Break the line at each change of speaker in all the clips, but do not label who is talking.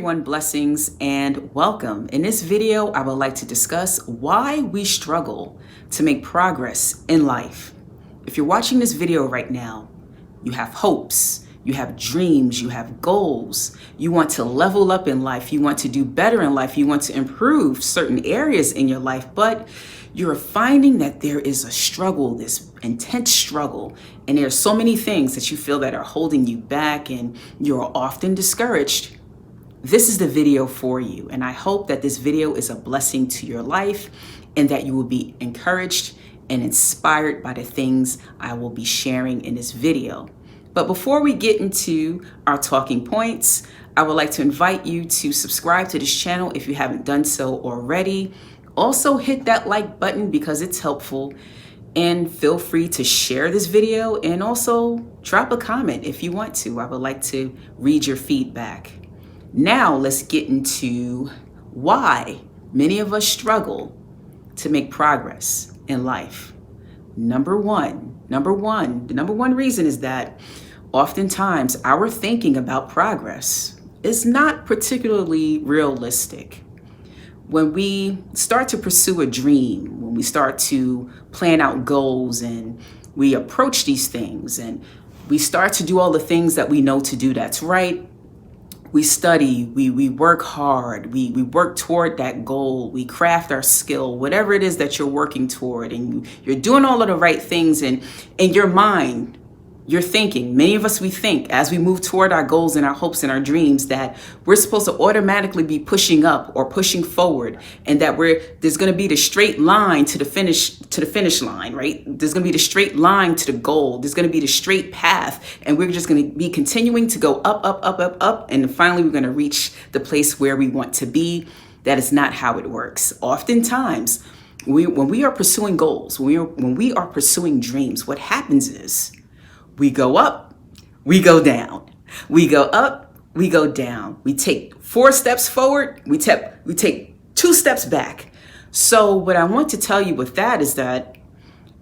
everyone, blessings and welcome. In this video, I would like to discuss why we struggle to make progress in life. If you're watching this video right now, you have hopes, you have dreams, you have goals, you want to level up in life, you want to do better in life, you want to improve certain areas in your life, but you're finding that there is a struggle, this intense struggle, and there are so many things that you feel that are holding you back and you're often discouraged. This is the video for you, and I hope that this video is a blessing to your life and that you will be encouraged and inspired by the things I will be sharing in this video. But before we get into our talking points, I would like to invite you to subscribe to this channel if you haven't done so already. Also hit that like button because it's helpful, and feel free to share this video and also drop a comment if you want to. I would like to read your feedback. Now let's get into why many of us struggle to make progress in life. The number one reason is that oftentimes our thinking about progress is not particularly realistic. When we start to pursue a dream, when we start to plan out goals and we approach these things and we start to do all the things that we know to do that's right, we study, we work hard, we work toward that goal, we craft our skill, whatever it is that you're working toward, and you're doing all of the right things, and in your mind, you're thinking, many of us, we think as we move toward our goals and our hopes and our dreams that we're supposed to automatically be pushing up or pushing forward, and that there's going to be the straight line to the finish line, right? There's going to be the straight line to the goal. There's going to be the straight path, and we're just going to be continuing to go up, and finally we're going to reach the place where we want to be. That is not how it works. Oftentimes, when we are pursuing goals, when we are pursuing dreams, what happens is we go up, we go down. We go up, we go down. We take 4 steps forward, we take 2 steps back. So what I want to tell you with that is that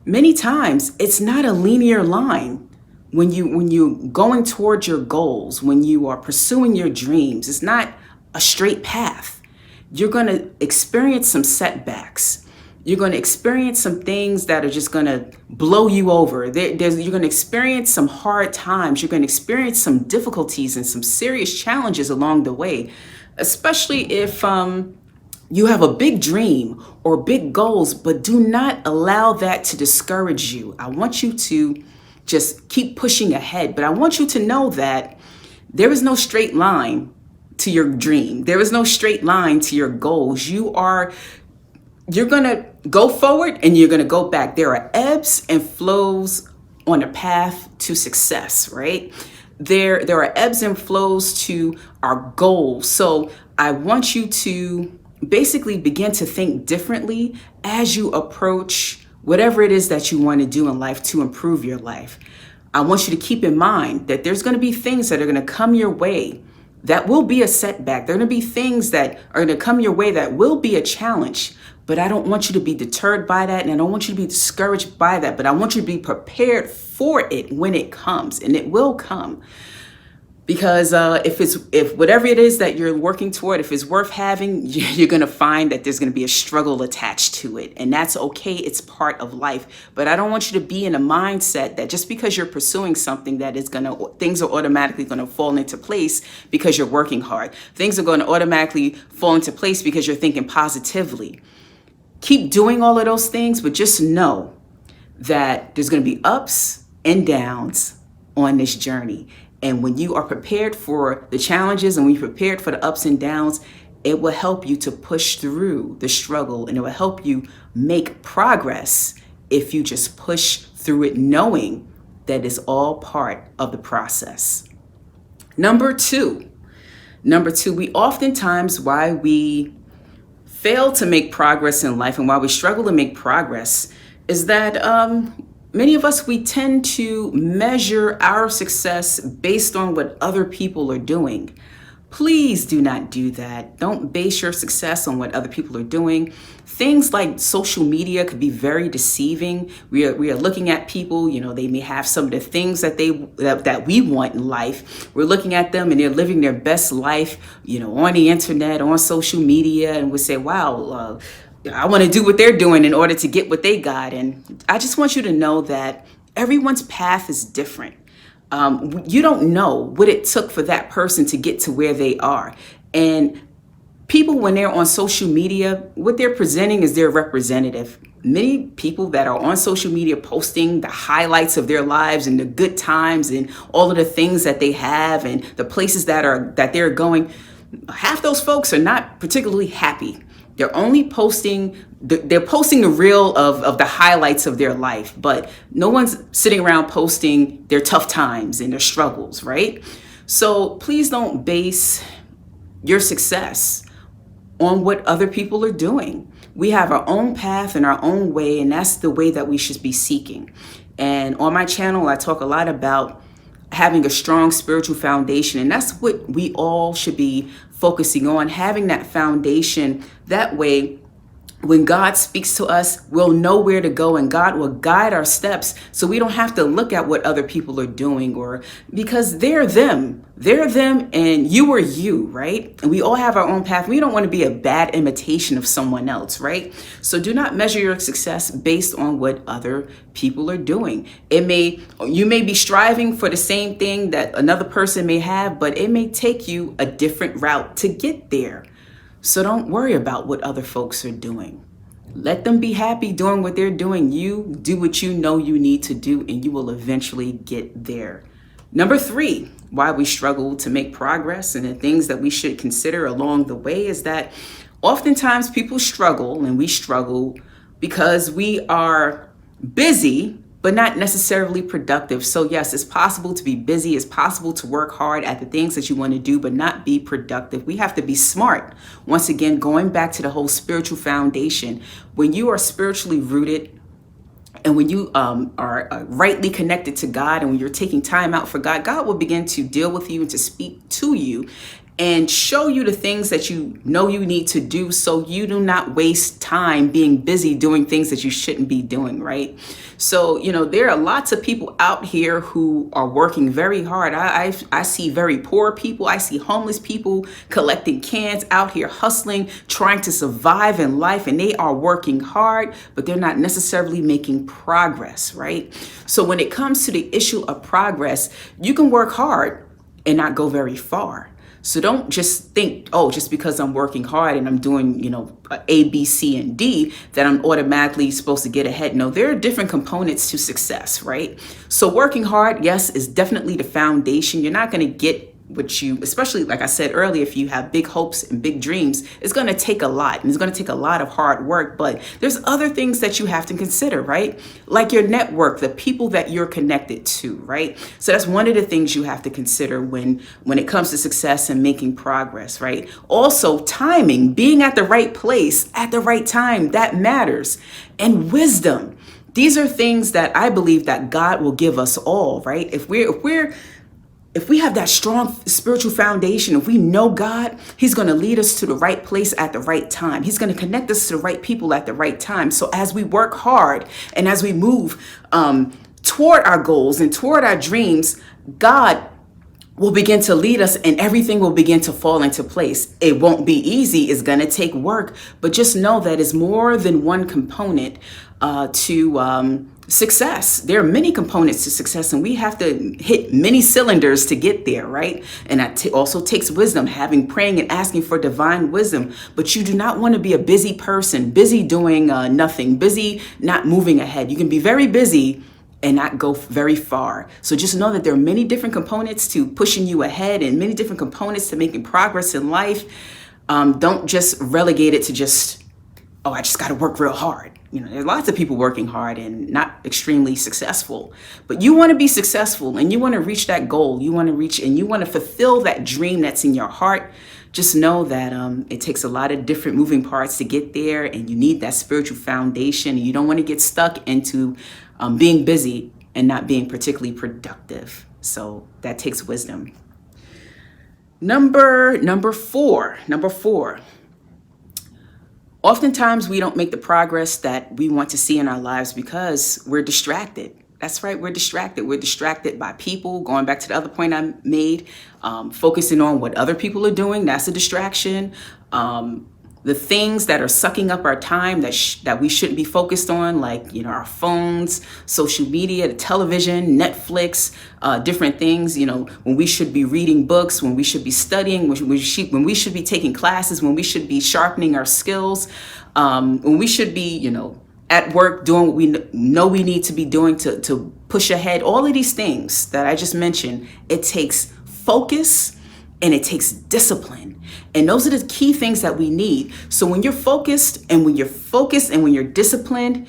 many times it's not a linear line when you're going towards your goals, when you are pursuing your dreams. It's not a straight path. You're going to experience some setbacks. You're going to experience some things that are just going to blow you over. You're going to experience some hard times. You're going to experience some difficulties and some serious challenges along the way, especially if you have a big dream or big goals, but do not allow that to discourage you. I want you to just keep pushing ahead, but I want you to know that there is no straight line to your dream. There is no straight line to your goals. You're going to go forward and you're going to go back. There are ebbs and flows on the path to success, right? There are ebbs and flows to our goals. So I want you to basically begin to think differently as you approach whatever it is that you want to do in life to improve your life. I want you to keep in mind that there's going to be things that are going to come your way that will be a setback. There are going to be things that are going to come your way that will be a challenge. But I don't want you to be deterred by that, and I don't want you to be discouraged by that, but I want you to be prepared for it when it comes, and it will come. Because if whatever it is that you're working toward, if it's worth having, you're going to find that there's going to be a struggle attached to it, and that's okay. It's part of life. But I don't want you to be in a mindset that just because you're pursuing something that things are automatically going to fall into place because you're working hard. Things are going to automatically fall into place because you're thinking positively. Keep doing all of those things, but just know that there's going to be ups and downs on this journey. And when you are prepared for the challenges and when you're prepared for the ups and downs, it will help you to push through the struggle, and it will help you make progress if you just push through it, knowing that it's all part of the process. Number two, we oftentimes, why we fail to make progress in life and why we struggle to make progress is that many of us, we tend to measure our success based on what other people are doing. Please do not do that. Don't base your success on what other people are doing. things like social media could be very deceiving. We are looking at people, they may have some of the things that we want in life. We're looking at them and they're living their best life, on the internet, on social media, and we say, wow, I want to do what they're doing in order to get what they got. And I just want you to know that everyone's path is different. You don't know what it took for that person to get to where they are. And people, when they're on social media, what they're presenting is their representative. Many people that are on social media posting the highlights of their lives and the good times and all of the things that they have and the places that they're going, half those folks are not particularly happy. They're only posting the reel of the highlights of their life, but no one's sitting around posting their tough times and their struggles, right? So please don't base your success on what other people are doing. We have our own path and our own way, and that's the way that we should be seeking. And on my channel, I talk a lot about having a strong spiritual foundation, and that's what we all should be focusing on, having that foundation. That way, when God speaks to us, we'll know where to go, and God will guide our steps, so we don't have to look at what other people are doing, or because they're them and you are you, right? And we all have our own path. We don't want to be a bad imitation of someone else, right? So do not measure your success based on what other people are doing. You may be striving for the same thing that another person may have, but it may take you a different route to get there. So don't worry about what other folks are doing. Let them be happy doing what they're doing. You do what you know you need to do, and you will eventually get there. Number 3, why we struggle to make progress and the things that we should consider along the way is that oftentimes people struggle, and we struggle because we are busy but not necessarily productive. So yes, it's possible to be busy. It's possible to work hard at the things that you want to do, but not be productive. We have to be smart. Once again, going back to the whole spiritual foundation, when you are spiritually rooted and when you are rightly connected to God, and when you're taking time out for God, God will begin to deal with you and to speak to you and show you the things that you know you need to do, so you do not waste time being busy doing things that you shouldn't be doing, right? So, there are lots of people out here who are working very hard. I see very poor people. I see homeless people collecting cans out here hustling, trying to survive in life, and they are working hard, but they're not necessarily making progress, right? So when it comes to the issue of progress, you can work hard and not go very far. So don't just think, just because I'm working hard and I'm doing, A, B, C, and D, that I'm automatically supposed to get ahead. No, there are different components to success, right? So working hard, yes, is definitely the foundation. You're not going to get what you, especially like I said earlier, if you have big hopes and big dreams, it's going to take a lot, and it's going to take a lot of hard work. But there's other things that you have to consider, right? Like your network, the people that you're connected to, right? So that's one of the things you have to consider when it comes to success and making progress, right? Also, timing, being at the right place at the right time, that matters. And wisdom. These are things that I believe that God will give us all, right? If we have that strong spiritual foundation, if we know God, He's going to lead us to the right place at the right time. He's going to connect us to the right people at the right time. So as we work hard and as we move toward our goals and toward our dreams, God will begin to lead us, and everything will begin to fall into place. It won't be easy. It's going to take work, but just know that it's more than one component to success. There are many components to success, and we have to hit many cylinders to get there, right? And that also takes wisdom, praying and asking for divine wisdom. But you do not want to be a busy person, busy doing nothing, busy not moving ahead. You can be very busy and not go very far. So just know that there are many different components to pushing you ahead and many different components to making progress in life. Don't just relegate it to just, I just got to work real hard. There's lots of people working hard and not extremely successful, but you want to be successful and you want to reach that goal. You want to reach and you want to fulfill that dream that's in your heart. Just know that it takes a lot of different moving parts to get there, and you need that spiritual foundation. You don't want to get stuck into being busy and not being particularly productive. So that takes wisdom. Number four. Oftentimes, we don't make the progress that we want to see in our lives because we're distracted. That's right, we're distracted. We're distracted by people. Going back to the other point I made, focusing on what other people are doing, that's a distraction. The things that are sucking up our time that we shouldn't be focused on, like, our phones, social media, the television, Netflix, different things, when we should be reading books, when we should be studying, when we should be taking classes, when we should be sharpening our skills, when we should be, at work doing what we know we need to be doing to push ahead. All of these things that I just mentioned, it takes focus and it takes discipline. And those are the key things that we need. So when you're focused and when you're disciplined,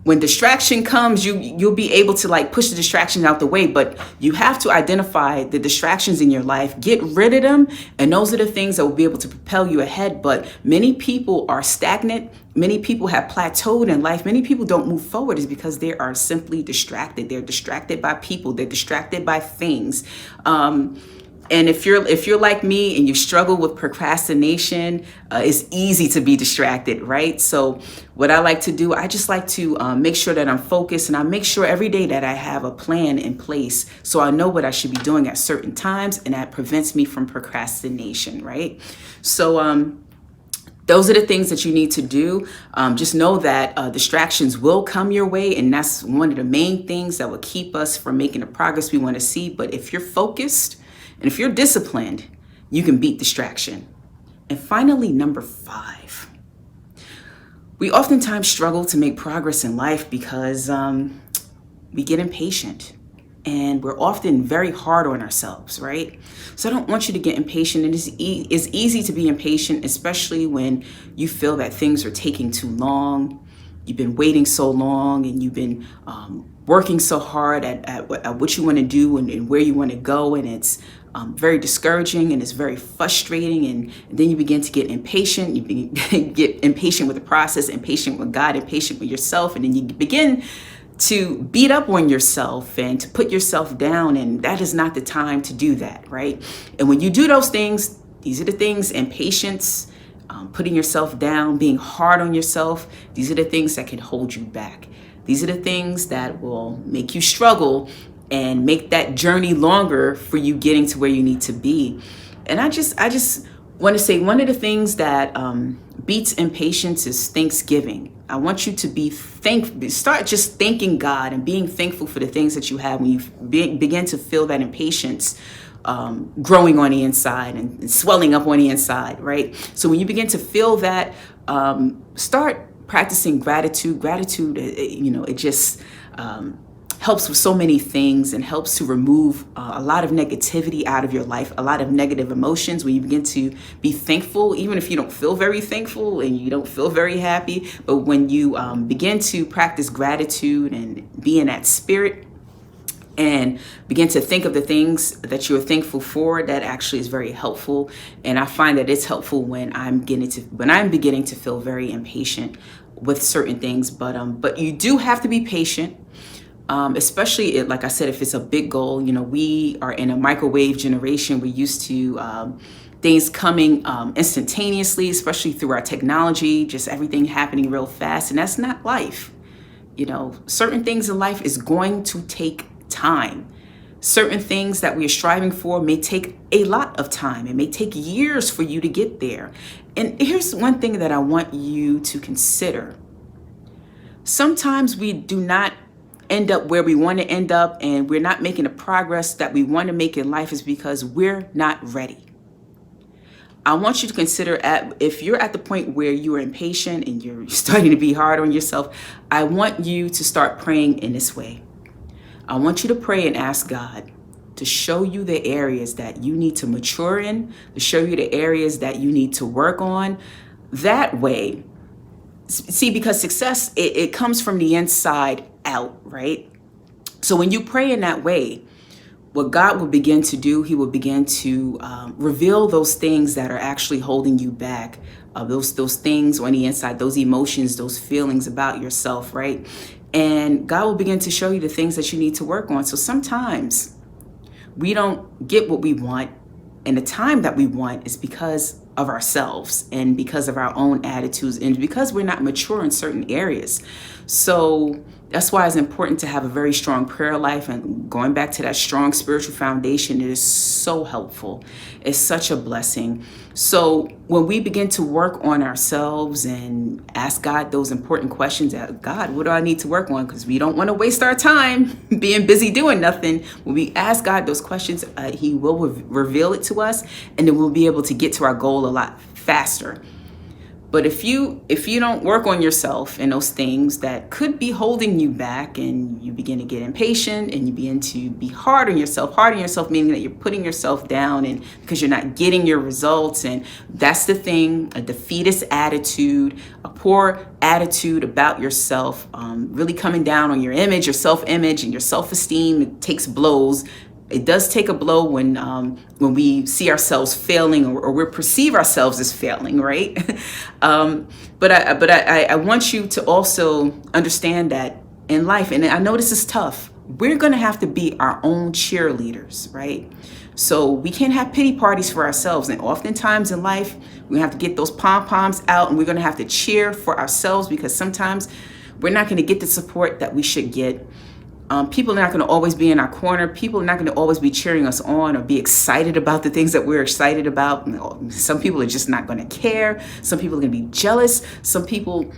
when distraction comes, you'll be able to push the distractions out the way, but you have to identify the distractions in your life, get rid of them, and those are the things that will be able to propel you ahead. But many people are stagnant. Many people have plateaued in life. Many people don't move forward is because they are simply distracted. They're distracted by people. They're distracted by things. And if you're like me and you struggle with procrastination, it's easy to be distracted, right? So what I like to do, I just like to make sure that I'm focused, and I make sure every day that I have a plan in place so I know what I should be doing at certain times, and that prevents me from procrastination, right? So those are the things that you need to do. Just know that distractions will come your way, and that's one of the main things that will keep us from making the progress we want to see. But if you're focused, and if you're disciplined, you can beat distraction. And finally, number 5, we oftentimes struggle to make progress in life because we get impatient, and we're often very hard on ourselves, right? So I don't want you to get impatient. It's easy to be impatient, especially when you feel that things are taking too long. You've been waiting so long, and you've been working so hard at what you want to do and where you want to go, and it's very discouraging and it's very frustrating, and then you begin to get impatient. You get impatient with the process, impatient with God, impatient with yourself, and then you begin to beat up on yourself and to put yourself down, and that is not the time to do that, right? And when you do those things, these are the things: impatience, putting yourself down, being hard on yourself. These are the things that can hold you back. These are the things that will make you struggle and make that journey longer for you getting to where you need to be. And I just want to say, one of the things that beats impatience is thanksgiving. I want you to start just thanking God and being thankful for the things that you have when you begin to feel that impatience growing on the inside and swelling up on the inside, right? So when you begin to feel that, start practicing gratitude. Gratitude, it just helps with so many things and helps to remove a lot of negativity out of your life, a lot of negative emotions. When you begin to be thankful, even if you don't feel very thankful and you don't feel very happy, but when you begin to practice gratitude and be in that spirit and begin to think of the things that you're thankful for, that actually is very helpful. And I find that it's helpful when I'm beginning to feel very impatient with certain things. But you do have to be patient. Especially, like I said, if it's a big goal. We are in a microwave generation. We're used to things coming instantaneously, especially through our technology, just everything happening real fast. And that's not life. Certain things in life is going to take time. Certain things that we are striving for may take a lot of time. It may take years for you to get there. And here's one thing that I want you to consider. Sometimes we do not end up where we want to end up, and we're not making the progress that we want to make in life is because we're not ready. I want you to consider, if you're at the point where you're impatient and you're starting to be hard on yourself, I want you to start praying in this way. I want you to pray and ask God to show you the areas that you need to mature in, to show you the areas that you need to work on. That way, see, because success, it comes from the inside out, right? So when you pray in that way, what God will begin to do, he will begin to reveal those things that are actually holding you back, those things on the inside, those emotions, those feelings about yourself, right? And God will begin to show you the things that you need to work on. So sometimes we don't get what we want, and the time that we want is because of ourselves, and because of our own attitudes, and because we're not mature in certain areas. So that's why it's important to have a very strong prayer life, and going back to that strong spiritual foundation, it is so helpful. It's such a blessing. So when we begin to work on ourselves and ask God those important questions, God, what do I need to work on? Because we don't want to waste our time being busy doing nothing. When we ask God those questions, he will reveal it to us, and then we'll be able to get to our goal a lot faster. But if you don't work on yourself and those things that could be holding you back, and you begin to get impatient and you begin to be hard on yourself meaning that you're putting yourself down, and because you're not getting your results. And that's the thing, a defeatist attitude, a poor attitude about yourself, really coming down on your image, your self-image, and your self-esteem. It takes blows. It does take a blow when we see ourselves failing, or we perceive ourselves as failing, right? But I want you to also understand that in life, and I know this is tough, we're going to have to be our own cheerleaders, right? So we can't have pity parties for ourselves. And oftentimes in life, we have to get those pom-poms out, and we're going to have to cheer for ourselves, because sometimes we're not going to get the support that we should get. People are not going to always be in our corner. People are not going to always be cheering us on or be excited about the things that we're excited about. Some people are just not going to care. Some people are going to be jealous. Some people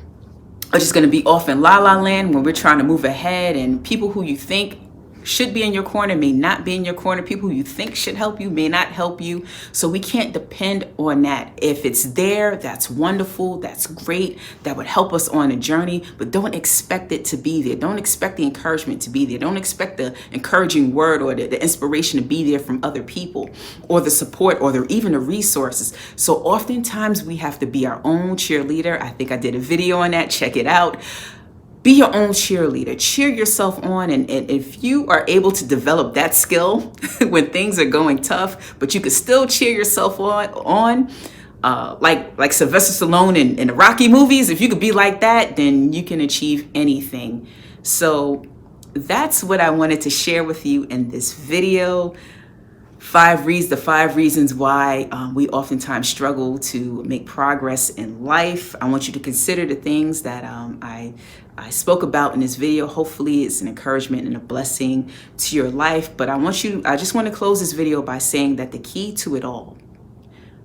are just going to be off in la la land when we're trying to move ahead. And people who you think should be in your corner may not be in your corner. People who you think should help you may not help you. So we can't depend on that. If it's there, that's wonderful. That's great. That would help us on a journey, but don't expect it to be there. Don't expect the encouragement to be there. Don't expect the encouraging word or the inspiration to be there from other people, or the support, or even the resources. So oftentimes we have to be our own cheerleader. I think I did a video on that. Check it out. Be your own cheerleader. Cheer yourself on. And if you are able to develop that skill when things are going tough, but you can still cheer yourself on, like Sylvester Stallone in the Rocky movies, if you could be like that, then you can achieve anything. So that's what I wanted to share with you in this video. The 5 reasons why we oftentimes struggle to make progress in life. I want you to consider the things that I spoke about in this video. Hopefully it's an encouragement and a blessing to your life. But I just want to close this video by saying that the key to it all,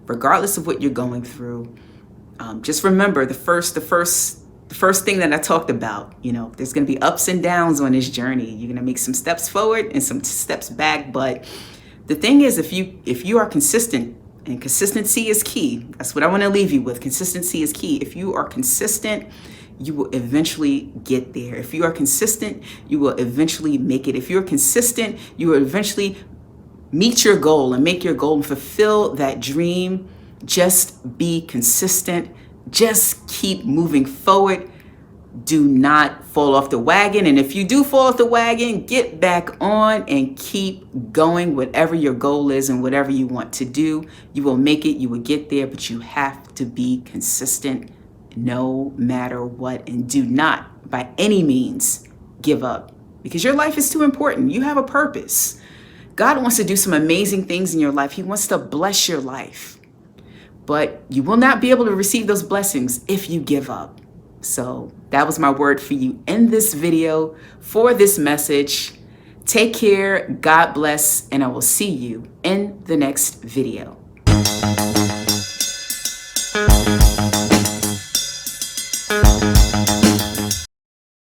regardless of what you're going through, just remember the first thing that I talked about. There's going to be ups and downs on this journey. You're going to make some steps forward and some steps back, but the thing is, if you are consistent, and consistency is key. That's what I want to leave you with. Consistency is key. If you are consistent, you will eventually get there. If you are consistent, you will eventually make it. If you're consistent, you will eventually meet your goal and make your goal and fulfill that dream. Just be consistent. Just keep moving forward. Do not fall off the wagon. And if you do fall off the wagon, get back on and keep going. Whatever your goal is and whatever you want to do, you will make it, you will get there, but you have to be consistent no matter what. And do not, by any means, give up, because your life is too important. You have a purpose. God wants to do some amazing things in your life. He wants to bless your life, but you will not be able to receive those blessings if you give up. So that was my word for you in this video for this message. Take care, God bless, and I will see you in the next video.